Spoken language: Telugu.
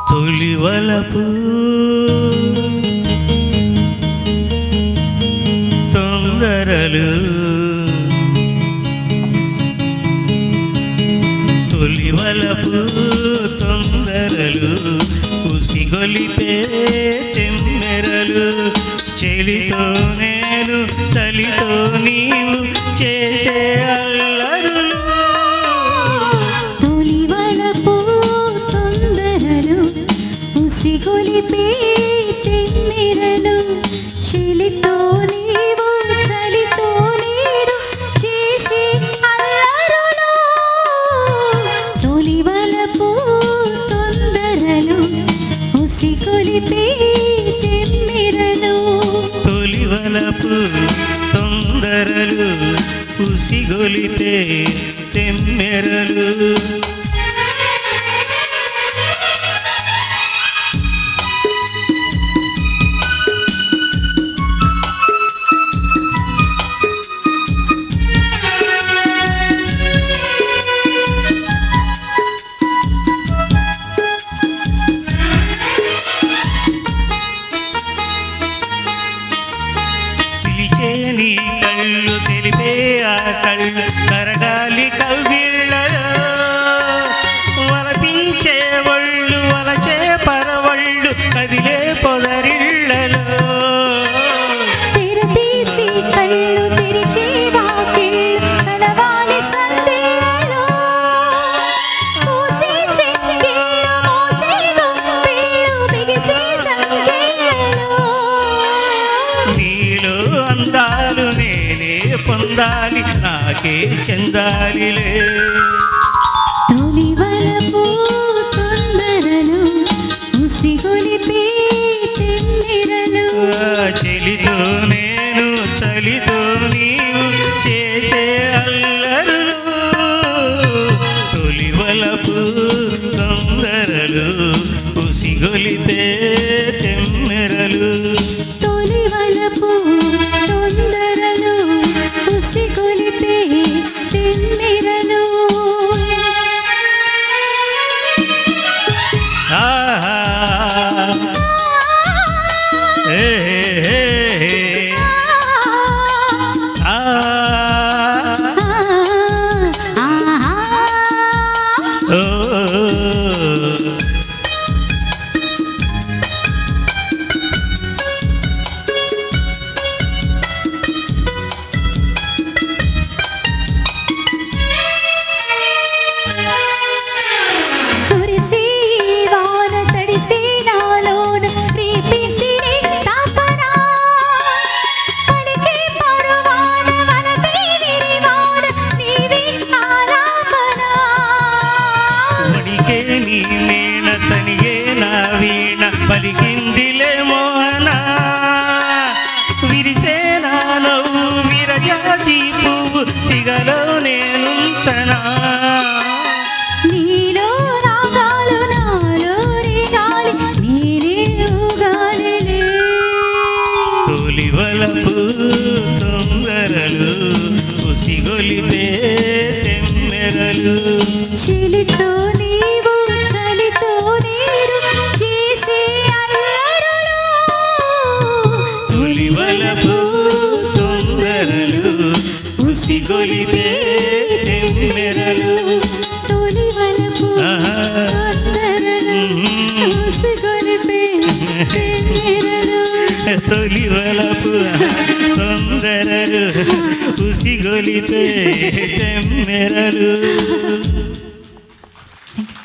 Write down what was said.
తొలివలపు తొందరలు తొలివలపు తొందరలు ఉసిగొలిపే తెమ్మెరలు చెలితో నేను చలితో నీవు చేసే అల్లరులు తొలివలపు తొందరలు ఉసిగొలిపే తెమ్మెరలు చెలితో నీవు చలితో నీరు చేసే అల్లరులు తొలివలపు తొందరలు ఉసిగొలిపే తెమ్మెరలు తొలివలపు తొందరలు ఉసిగొలితే తెమ్మెరలు నీ కళ్ళు తెలిపే ఆ కళ్ళు కరగాలి కవ్విళ్ళలో వలపించే ఒళ్ళు వలచే పరవళ్ళు కదిలే పొదరిళ్ళలో తెరతీసి కళ్ళు తెరిచే వాకిళ్ళు కలవాలి సందేలో పూసే చెక్కిళ్ళు మోసే గొప్పిళ్ళు బిగిసే సంకెళ్ళలో నీలో అందాలు నేనే పొందాలి నాకే చెందాలిలే తొలివలపు తొందరలు ఉసిగొలిపే తెమ్మెరలు చెలితో నేను చలితో నీవు చేసే అల్లరులు తొలివలపు తొందరలు ఉసిగొలితే తెమ్మెరలు తొలివలపు తొందరలు ఉసిగొలిపే తెమ్మెరలు ఆహా ఏ ఆ ఓ కురిసి వాన తడిసి నాలోన రేపిందిరే తాపన పలికే పరువాన వలపే విరివాన నీవే ఆలాపన వడికే నీ నేన సనిగే నా వీణ పలికిందిలే మోహన విరిసే నా నవ్వు విరజాచి పువ్వు సిగలో నేనుంచనా నీలో రాగాలు నాలో రేగాలి నీరే ఊగాలిలే తొలివలపు తొందరలు ఉసిగొలిపే తెమ్మెరలు చెలితో నీవు చలితో నీరు చేసే అల్లరులు తొలివలపు తొందరలు ఉసిగొలితే తెమ్మెరలు తొలివలపు తొందరలు ఉసిగొలిపే తెమ్మెరలు తొలివలపు తొందరలు ఉసిగొలితే తెమ్మెరలు